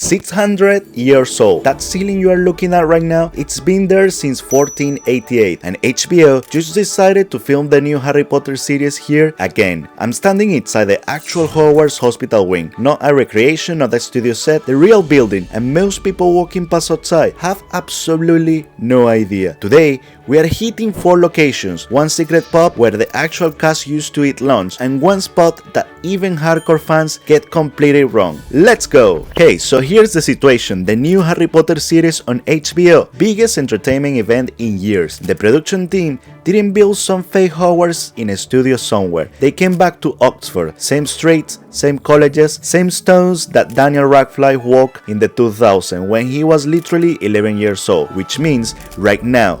600 years old. That ceiling you are looking at right now, it's been there since 1488, and HBO just decided to film the new Harry Potter series here again. I'm standing inside the actual Hogwarts hospital wing, not a recreation, not a studio set, the real building, and most people walking past outside have absolutely no idea. Today, we are hitting 4 locations, one secret pub where the actual cast used to eat lunch, and one spot that even hardcore fans get completely wrong. Let's go! Okay, so here's the situation. The new Harry Potter series on HBO, biggest entertainment event in years. The production team didn't build some fake Hogwarts in a studio somewhere. They came back to Oxford, same streets, same colleges, same stones that Daniel Radcliffe walked in the 2000 when he was literally 11 years old, which means right now,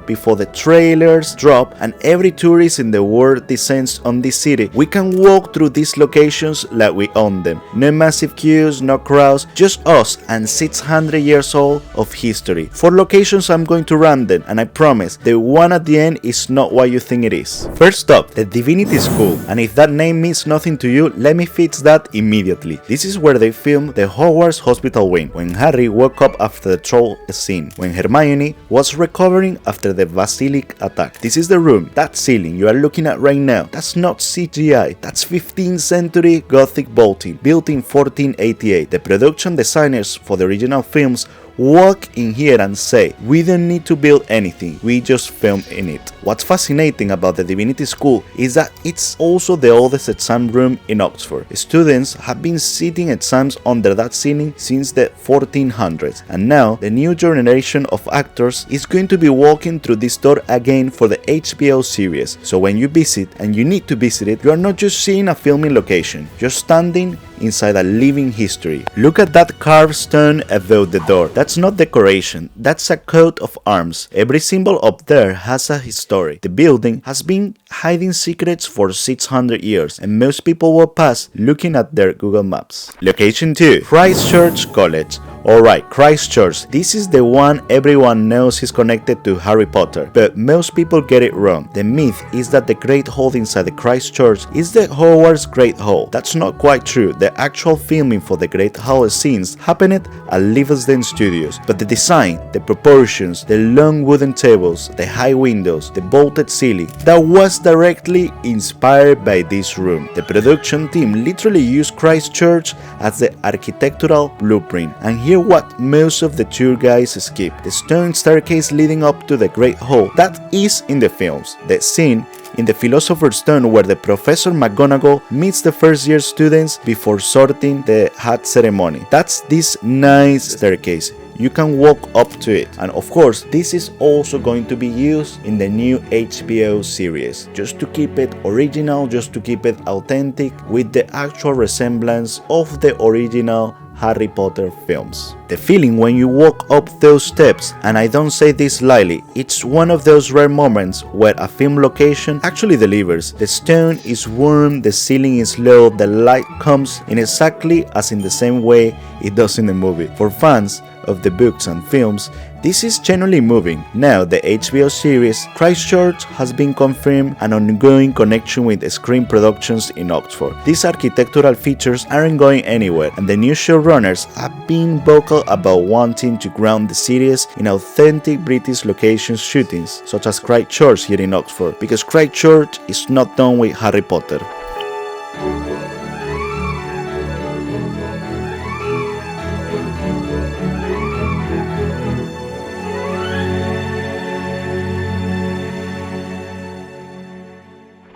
before the trailers drop and every tourist in the world descends on this city, we can walk through these locations like we own them. No massive queues, no crowds, just us and 600 years old of history. 4 locations I'm going to random, and I promise the one at the end is not what you think it is. First up, the Divinity School, and if that name means nothing to you, let me fix that immediately. This is where they filmed the Hogwarts hospital wing, when Harry woke up after the troll scene, when Hermione was recovering after the basilisk attack. This is the room, that ceiling you are looking at right now. That's not CGI, that's 15th century Gothic vaulting, built in 1488. The production designers for the original films walk in here and say, we don't need to build anything, we just film in it. What's fascinating about the Divinity School is that it's also the oldest exam room in Oxford. Students have been sitting exams under that ceiling since the 1400s, and now the new generation of actors is going to be walking through this door again for the HBO series. So when you visit, and you need to visit it, you are not just seeing a filming location, you're standing inside a living history. Look at that carved stone above the door. That's not decoration, that's a coat of arms. Every symbol up there has a history. The building has been hiding secrets for 600 years, and most people walk past looking at their Google Maps. Location 2. Christ Church College. Alright, Christ Church. This is the one everyone knows is connected to Harry Potter, but most people get it wrong. The myth is that the Great Hall inside the Christ Church is the Hogwarts Great Hall. That's not quite true. The actual filming for the Great Hall scenes happened at Livingston Studios, but the design, the proportions, the long wooden tables, the high windows, the vaulted ceiling, that was directly inspired by this room. The production team literally used Christ Church as the architectural blueprint, and here what most of the tour guides skip: the stone staircase leading up to the Great Hall. That is in the films. The scene in the Philosopher's Stone where the Professor McGonagall meets the first year students before sorting the hat ceremony. That's this nice staircase. You can walk up to it, and of course this is also going to be used in the new HBO series, just to keep it original, just to keep it authentic with the actual resemblance of the original Harry Potter films. The feeling when you walk up those steps, and I don't say this lightly, it's one of those rare moments where a film location actually delivers. The stone is warm, the ceiling is low, the light comes in exactly as in the same way it does in the movie. For fans of the books and films, this is genuinely moving. Now, the HBO series Christ Church has been confirmed an ongoing connection with Screen Productions in Oxford. These architectural features aren't going anywhere, and the new showrunners have been vocal about wanting to ground the series in authentic British location shootings, such as Christ Church here in Oxford, because Christ Church is not done with Harry Potter.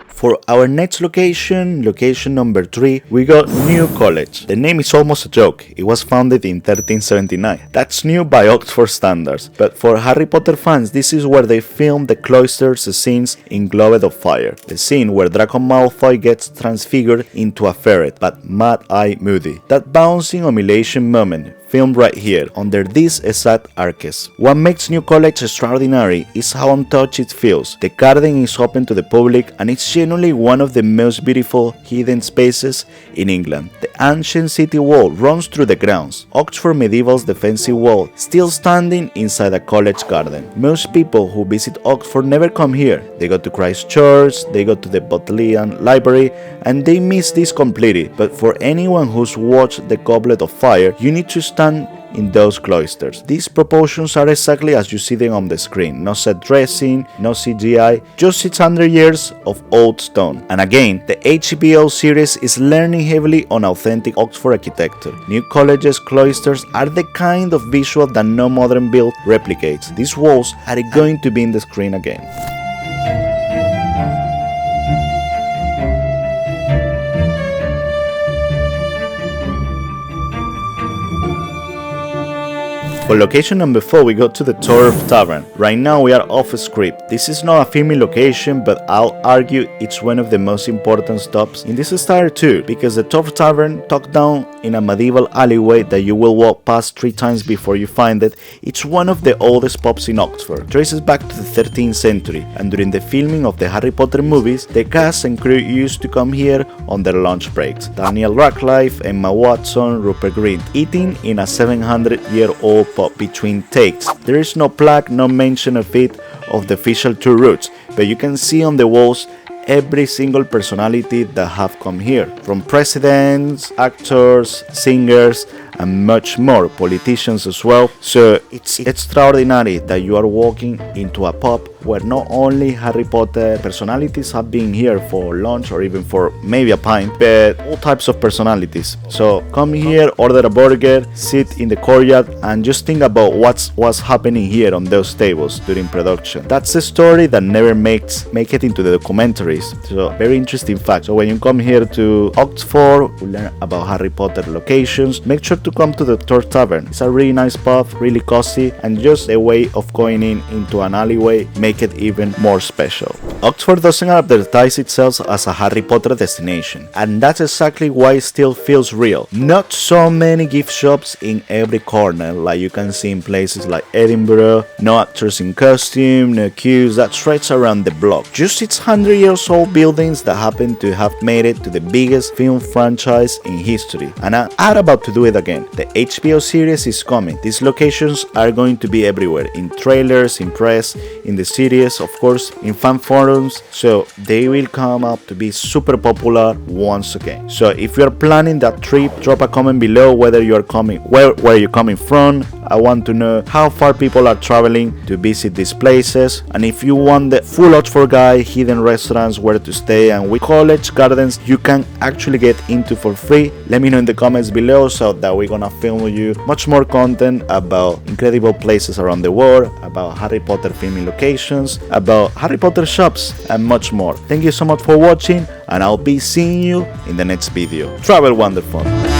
For our next location number 3, we got New College. The name is almost a joke. It was founded in 1379. That's new by Oxford standards. But for Harry Potter fans, this is where they filmed the cloisters scenes in Goblet of Fire. The scene where Draco Malfoy gets transfigured into a ferret, but Mad-Eye Moody. That bouncing humiliation moment filmed right here, under these exact arches. What makes New College extraordinary is how untouched it feels. The garden is open to the public and it's genuinely one of the most beautiful hidden spaces in England. The ancient city wall runs through the grounds. Oxford Medieval's defensive wall still standing inside the college garden. Most people who visit Oxford never come here. They go to Christ Church, they go to the Bodleian Library, and they miss this completely. But for anyone who's watched The Goblet of Fire, you need to stand in those cloisters. These proportions are exactly as you see them on the screen. No set dressing, no CGI, just 600 years of old stone. And again, the HBO series is learning heavily on authentic Oxford architecture. New College's cloisters are the kind of visual that no modern build replicates. These walls are going to be in the screen again. For location number 4, we go to the Turf Tavern. Right now we are off script. This is not a filming location, but I'll argue it's one of the most important stops in this entire tour, because the Turf Tavern, tucked down in a medieval alleyway that you will walk past 3 times before you find it, it's one of the oldest pubs in Oxford. It traces back to the 13th century, and during the filming of the Harry Potter movies, the cast and crew used to come here on their lunch breaks. Daniel Radcliffe, Emma Watson, Rupert Grint, eating in a 700-year-old pub between takes. There is no plaque, no mention of it of the official tour routes, but you can see on the walls every single personality that have come here, from presidents, actors, singers, and much more, politicians as well. So it's extraordinary that you are walking into a pub where not only Harry Potter personalities have been here for lunch or even for maybe a pint, but all types of personalities. So come here, order a burger, sit in the courtyard, and just think about what's happening here on those tables during production. That's a story that never make it into the documentaries. So very interesting fact. So when you come here to Oxford, we learn about Harry Potter locations. Make sure to come to the Turf Tavern. It's a really nice pub, really cozy, and just a way of going into an alleyway make it even more special. Oxford doesn't advertise itself as a Harry Potter destination, and that's exactly why it still feels real. Not so many gift shops in every corner like you can see in places like Edinburgh, no actors in costume, no queues that stretch around the block. Just 600 years old buildings that happen to have made it to the biggest film franchise in history, and I'm about to do it again. The HBO series is coming. These locations are going to be everywhere, in trailers, in press, in the series, of course, in fan forums, so they will come up to be super popular once again. So if you are planning that trip, drop a comment below whether you are coming, where you're coming from. I want to know how far people are traveling to visit these places, and if you want the full Oxford guide, hidden restaurants, where to stay, and which college gardens you can actually get into for free, let me know in the comments below so that we're gonna film you much more content about incredible places around the world, about Harry Potter filming locations, about Harry Potter shops, and much more. Thank you so much for watching, and I'll be seeing you in the next video. Travel wonderful!